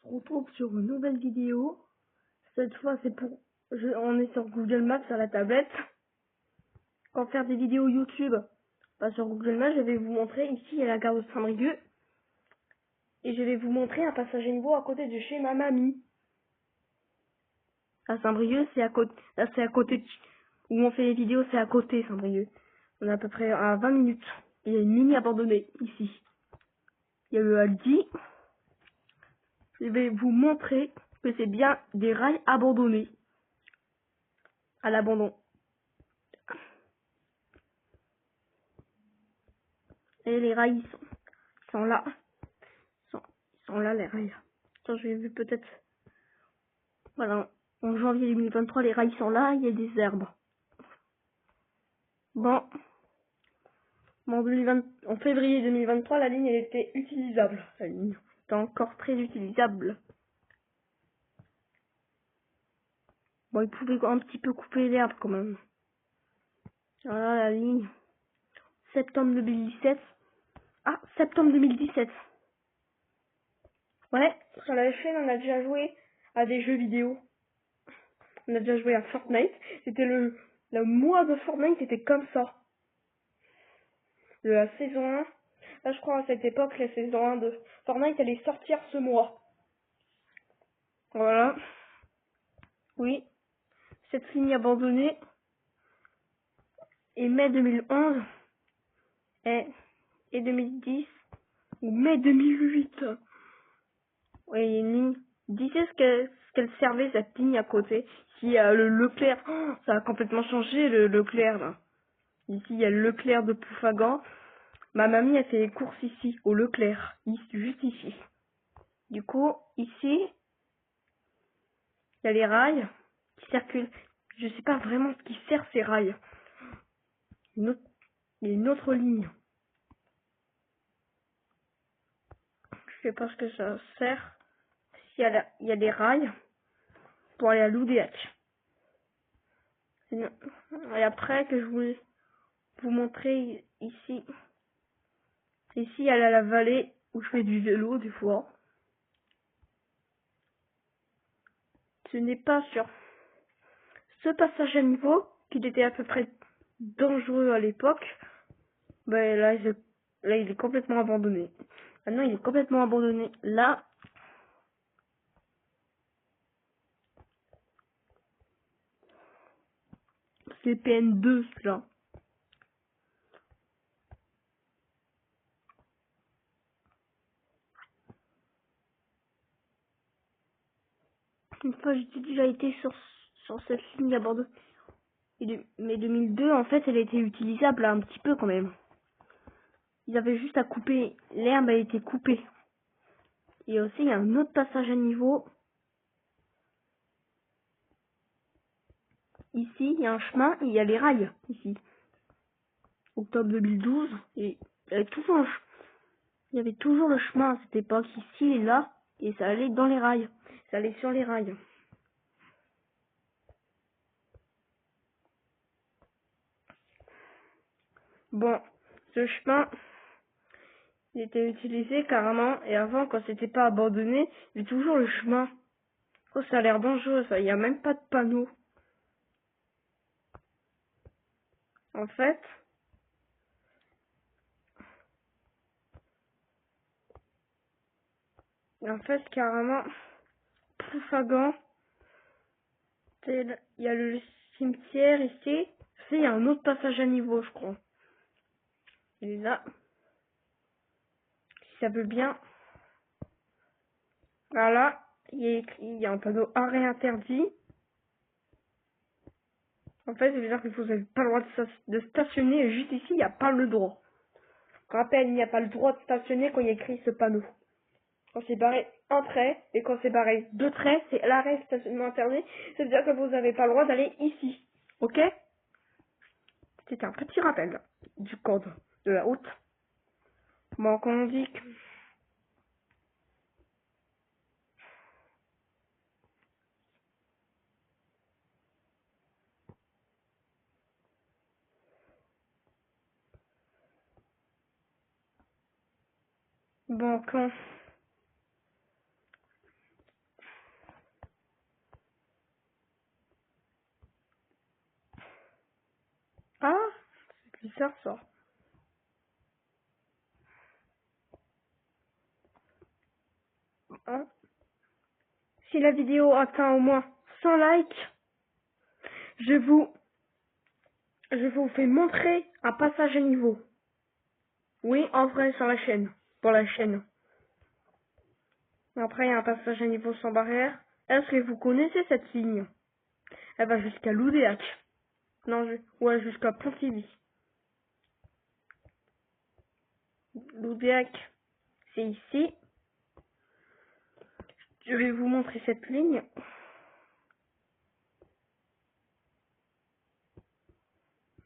retrouve sur une nouvelle vidéo. Cette fois, on est sur Google Maps sur la tablette. Quand faire des vidéos YouTube, sur Google Maps, je vais vous montrer ici, il y a la gare de Saint-Brieuc. Et je vais vous montrer un passage à niveau à côté de chez ma mamie. À Saint-Brieuc, c'est à côté, là, c'est à côté où on fait les vidéos, c'est à côté Saint-Brieuc. On est à peu près à 20 minutes. Il y a une ligne abandonnée ici. Il y a le Aldi. Je vais vous montrer que c'est bien des rails abandonnés. À l'abandon. Et les rails, ils sont là. Ils sont là, les rails. Attends, je vais peut-être... Voilà. En janvier 2023, les rails sont là, il y a des herbes. Bon. En février 2023, la ligne, elle était utilisable. La ligne était encore très utilisable. Bon, il pouvait un petit peu couper l'herbe quand même. Voilà la ligne. Septembre 2017. Ah, septembre 2017. Ouais, sur la chaîne, on a déjà joué à des jeux vidéo. On a déjà joué à Fortnite. C'était le mois de Fortnite, c'était comme ça. De la saison 1. Là, je crois à cette époque, la saison 1 de Fortnite allait sortir ce mois. Voilà. Oui. Cette ligne abandonnée. Et mai 2011. Et 2010. Ou mai 2008. Oui, il y a une ligne. Disais ce qu'elle servait, cette ligne à côté. Ici, il y a le Leclerc. Oh, ça a complètement changé, le Leclerc, là. Ici, il y a le Leclerc de Ploufragan. Ma mamie a fait les courses ici, au Leclerc. Juste ici. Du coup, ici, il y a les rails qui circulent. Je sais pas vraiment ce qui sert ces rails. Il y a une autre ligne. Je sais pas ce que ça sert. Il y a des rails pour aller à l'Oudéac. Et après que je voulais vous montrer ici. Ici, il y a la vallée où je fais du vélo des fois. Ce n'est pas sur ce passage à niveau qu'il était à peu près dangereux à l'époque. Ben là, il est complètement abandonné. Maintenant, il est complètement abandonné. Là, c'est PN2 là. Une fois, j'ai déjà été sur cette ligne abandonnée. Mais 2002, en fait, elle était utilisable un petit peu quand même. Ils avaient juste à couper. L'herbe a été coupée. Et aussi, il y a un autre passage à niveau. Ici, il y a un chemin et il y a les rails. Ici. Octobre 2012. Et il y avait toujours le chemin à cette époque. Ici et là. Et ça allait dans les rails. Ça allait sur les rails. Bon, ce chemin, il était utilisé carrément. Et avant, quand c'était pas abandonné, il y avait toujours le chemin. Oh, ça a l'air dangereux, ça. Il n'y a même pas de panneau. En fait, carrément, Ploufragan, il y a le cimetière ici. Il y a un autre passage à niveau, je crois. Il est là. Si ça veut bien. Voilà. Il y a un panneau arrêt interdit. En fait, ça veut dire que vous n'avez pas le droit de stationner. Et juste ici, il n'y a pas le droit. Je rappelle, il n'y a pas le droit de stationner quand il y a écrit ce panneau. Quand c'est barré un trait, et quand c'est barré deux traits, c'est l'arrêt stationnement interdit. Ça veut dire que vous n'avez pas le droit d'aller ici. Ok? C'était un petit rappel du code de la route. Bon, quand on dit que... Bon, Puis ça ressort. Hein? Si la vidéo atteint au moins 100 likes, je vous fais montrer un passage à niveau. Oui, en vrai, sur la chaîne. Pour la chaîne. Après, il y a un passage à niveau sans barrière. Est-ce que vous connaissez cette ligne? Elle va jusqu'à Loudéac. Non, ouais, jusqu'à Pontivy. Loudéac, c'est ici. Je vais vous montrer cette ligne.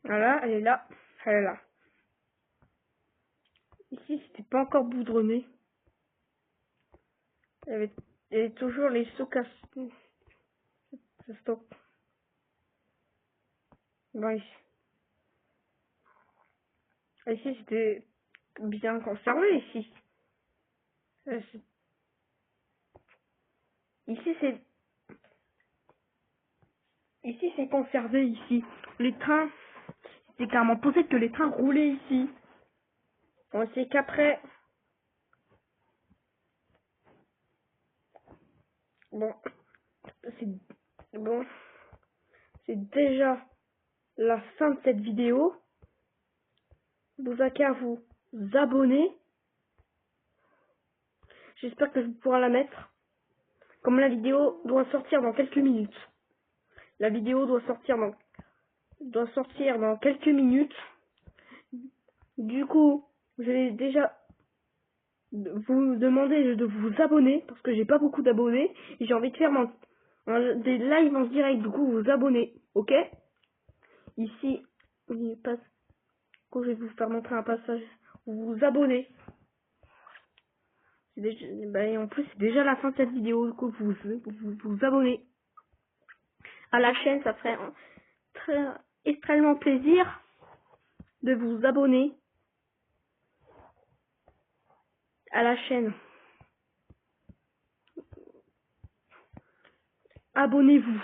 Voilà, elle est là. Elle est là. Ici, c'était pas encore boudronné. Il y avait toujours les stocks à stock. Bon, ici c'était bien conservé, ici. Ici, c'est conservé, ici. Les trains, c'est carrément possible que les trains roulaient ici. On sait qu'après... Bon, bon, c'est déjà la fin de cette vidéo. Vous avez qu'à vous abonner. J'espère que je pourrai la mettre. Comme la vidéo doit sortir dans quelques minutes. La vidéo doit sortir dans quelques minutes. Du coup, je vais déjà vous demander de vous abonner parce que j'ai pas beaucoup d'abonnés et j'ai envie de faire des lives en direct. Du coup, vous abonnez, ok? Ici, je vais vous faire montrer un passage. Vous vous abonnez. Et en plus, c'est déjà la fin de cette vidéo. Du coup, vous abonnez à la chaîne. Ça ferait extrêmement plaisir de vous abonner à la chaîne. Abonnez-vous.